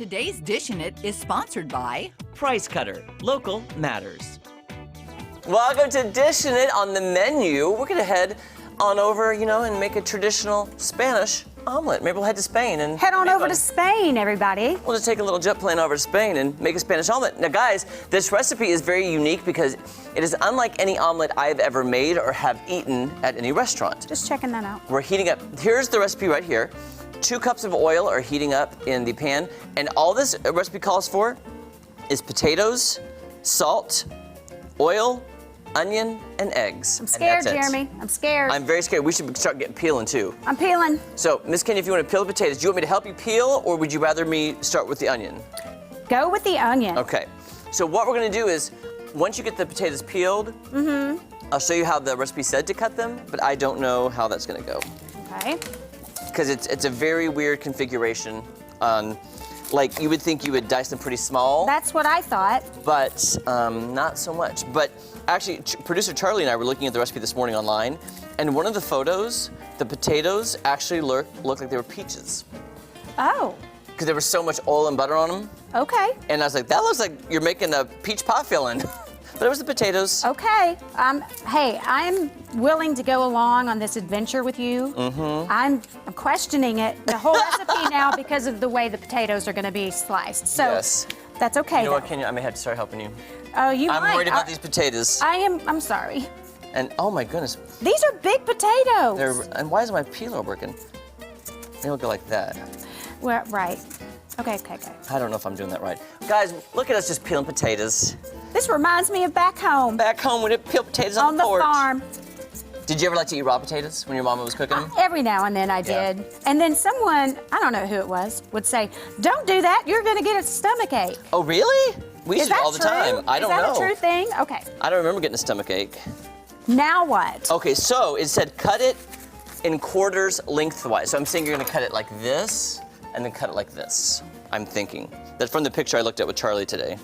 Today's Dishin' It is sponsored by Price Cutter. Local matters. Welcome to Dishin' It. On the menu, we're gonna head on over, and make a traditional Spanish omelet. Maybe we'll head to Spain and head on over to Spain, everybody. We'll just take a little jet plane over to Spain and make a Spanish omelet. Now, guys, this recipe is very unique because it is unlike any omelet I've ever made or have eaten at any restaurant. Just checking that out. We're heating up. Here's the recipe right here. 2 cups of oil are heating up in the pan, and all this recipe calls for is potatoes, salt, oil, onion, and eggs. I'm scared, Jeremy. I'm scared. I'm very scared. We should start getting peeling too. I'm peeling. So, Miss Kenya, if you want to peel the potatoes, do you want me to help you peel, or would you rather me start with the onion? Go with the onion. Okay. So what we're gonna do is, once you get the potatoes peeled, I'll show you how the recipe said to cut them, but I don't know how that's gonna go. Okay. Because it's a very weird configuration. Like, you would think you would dice them pretty small. That's what I thought. But not so much. But actually, producer Charlie and I were looking at the recipe this morning online, and one of the photos, the potatoes actually looked like they were peaches. Oh. Because there was so much oil and butter on them. Okay. And I was like, that looks like you're making a peach pie filling. But it was the potatoes. Okay. Hey, I'm willing to go along on this adventure with you. I'm questioning it, the whole recipe now, because of the way the potatoes are going to be sliced. So Yes. that's okay. You know what, Kenya? I may have to start helping you. Oh, you might. I'm worried about these potatoes. I'm sorry. And oh my goodness. These are big potatoes. And why is my peeler working? Maybe we'll go like that. Well, right. Okay. I don't know if I'm doing that right. Guys, look at us just peeling potatoes. This reminds me of back home. Back home, we did peel potatoes on the porch. farm. Did you ever like to eat raw potatoes when your mama was cooking them? Every now and then I did. And then someone, I don't know who it was, would say, "Don't do that, you're gonna get a stomach ache." Oh, really? We used Is to do it that all the true? time. I don't know. Is that a true thing? Okay. I don't remember getting a stomach ache. Now what? Okay, so it said cut it in quarters lengthwise. So I'm saying you're gonna cut it like this and then cut it like this. I'm thinking. That's from the picture I looked at with Charlie today.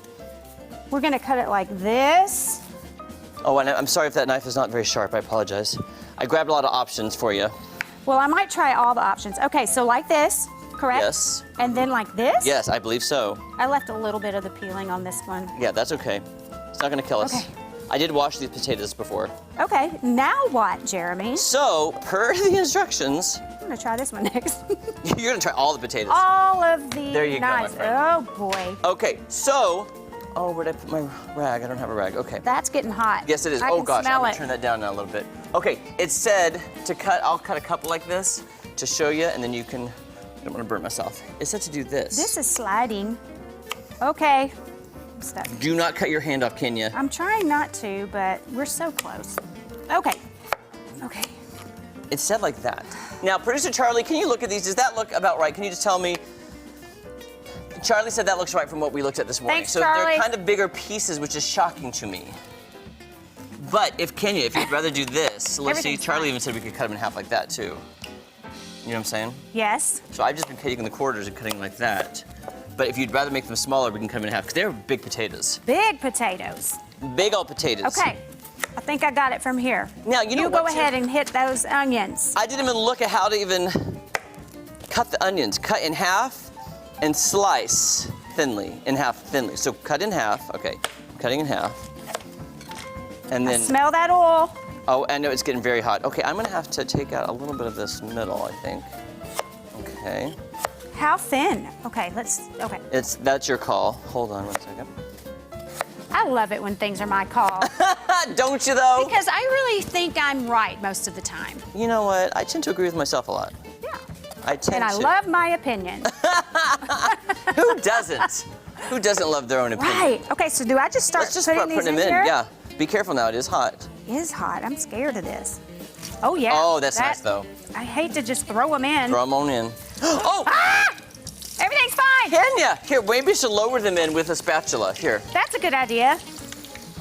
We're gonna cut it like this. Oh, and I'm sorry if that knife is not very sharp. I apologize. I grabbed a lot of options for you. Well, I might try all the options. Okay, so like this, correct? Yes. And then like this? Yes, I believe so. I left a little bit of the peeling on this one. Yeah, that's okay. It's not gonna kill us. Okay. I did wash these potatoes before. Okay, now what, Jeremy? So, per the instructions, I'm gonna try this one next. you're gonna try all the potatoes. All of the There you go, my nice. friend. Oh boy. Okay, so, oh, where'd I put my rag? I don't have a rag. Okay. That's getting hot. Yes, it is. I Oh can gosh, I'm smell gonna it. turn that down now a little bit. Okay, it said to cut. I'll cut a couple like this to show you, and then you can. I don't want to burn myself. It said to do this. This is sliding. Okay. I'm stuck. Do not cut your hand off, Kenya. I'm trying not to, but we're so close. Okay. Okay. It said like that. Now, producer Charlie, can you look at these? Does that look about right? Can you just tell me? Charlie said that looks right from what we looked at this morning. Thanks, so Charlie. they're kind of bigger pieces, which is shocking to me. But if Kenya, if you'd rather do this, let's see. Everything's Charlie fine. even said we could cut them in half like that too. You know what I'm saying? Yes. So I've just been taking the quarters and cutting like that. But if you'd rather make them smaller, we can cut them in half because they're big potatoes. Big potatoes. Big old potatoes. Okay. I think I got it from here. Now, you know You what, go ahead and hit those onions. I didn't even look at how to even cut the onions. Cut in half and slice thinly, in half thinly. So cut in half, okay, cutting in half. And then, Smell that oil. oh, I know it's getting very hot. Okay, I'm gonna have to take out a little bit of this middle, I think. Okay, How thin? Okay, okay. that's your call. Hold on one second. I love it when things are my call. Don't you though? Because I really think I'm right most of the time. You know what, I tend to agree with myself a lot. Yeah. I tend And I to. love my opinion. Who doesn't? Who doesn't love their own opinion? Right. Okay, so do I just start Let's just putting start putting these them in. here? Yeah. Be careful now. It is hot. It is hot. I'm scared of this. Oh, yeah. Oh, that's nice, though. I hate to just throw them in. Throw them on in. Oh, Ah! Everything's fine. Kenya! Here, maybe you should lower them in with a spatula. Here. That's a good idea.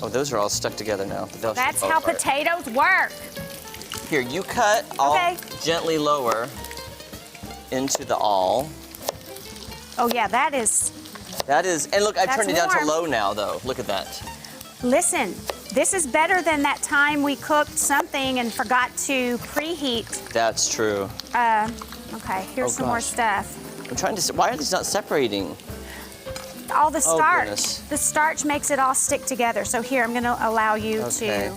Oh, those are all stuck together now. That's how potatoes work. Here, you cut. I'll Okay. gently lower into the awl. Oh, yeah, that is. That is, and look, I've That's turned it down to warm. low now, though. Look at that. Listen, this is better than that time we cooked something and forgot to preheat. That's true. Okay, here's Oh, some more gosh. stuff. I'm trying to, why are these not separating? all the starch. goodness. The starch makes it all stick together. So here, I'm gonna allow you Okay.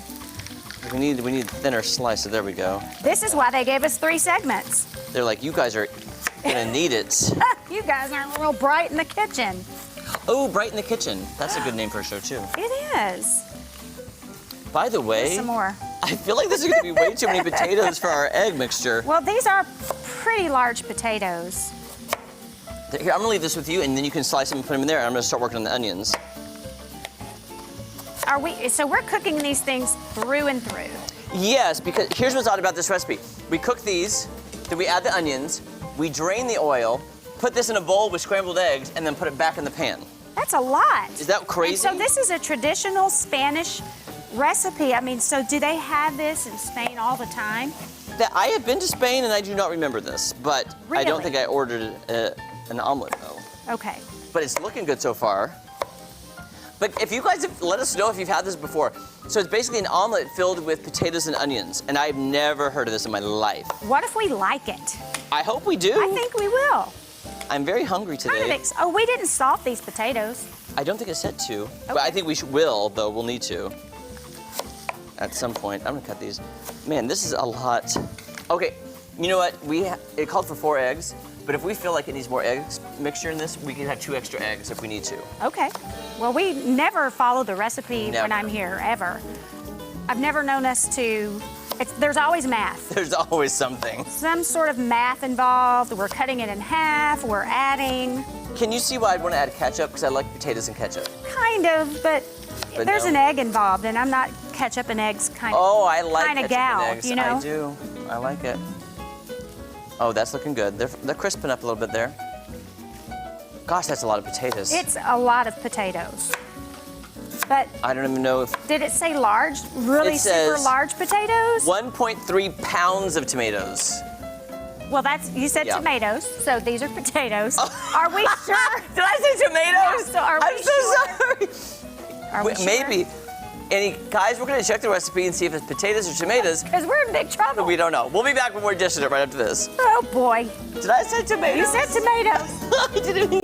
We need thinner slices. There we go. This is why they gave us 3 segments. They're like, you guys are gonna need it. You guys aren't real bright in the kitchen. Oh, Bright in the Kitchen. That's a good name for a show too. It is. By the way, Some more. I feel like this is gonna be way too many potatoes for our egg mixture. Well, these are pretty large potatoes. Here, I'm gonna leave this with you, and then you can slice them and put them in there. And I'm gonna start working on the onions. So we're cooking these things through and through. Yes, because here's what's odd about this recipe. We cook these, then we add the onions, we drain the oil, put this in a bowl with scrambled eggs, and then put it back in the pan. That's a lot. Is that crazy? And so this is a traditional Spanish recipe. I mean, so do they have this in Spain all the time? I have been to Spain, and I do not remember this, but I don't Really? think I ordered an omelet, though. Okay. But it's looking good so far. But if you guys have, let us know if you've had this before. So it's basically an omelet filled with potatoes and onions, and I've never heard of this in my life. What if we like it? I hope we do. I think we will. I'm very hungry today. Oh, we didn't salt these potatoes. I don't think it said to, but Okay. I think we will, though. We'll need to at some point. I'm gonna cut these. Man, this is a lot. Okay, you know what? It called for 4 eggs, but if we feel like it needs more eggs mixture in this, we can have 2 extra eggs if we need to. Okay. Well, we never follow the recipe when Never. I'm here, ever. I've never known us to. There's always math. There's always something. Some sort of math involved. We're cutting it in half. We're adding. Can you see why I'd want to add ketchup? Because I like potatoes and ketchup. Kind of, but there's no. an egg involved, and I'm not ketchup and eggs kind of. Oh, I like Kinda ketchup gal, and eggs. you know? I do. I like it. Oh, that's looking good. They're crisping up a little bit there. Gosh, that's a lot of potatoes. It's a lot of potatoes. But I don't even know if did it say large? Really It super says large potatoes? 1.3 pounds of tomatoes. Well, you said Yeah. tomatoes, so these are potatoes. Are we sure? Did I say tomatoes? Yeah, so are I'm we so sure? sorry. Are we sure? Maybe. Guys, we're gonna check the recipe and see if it's potatoes or tomatoes. Because we're in big trouble. We don't know. We'll be back with more dishes right after this. Oh boy. Did I say tomatoes? You said tomatoes. I didn't even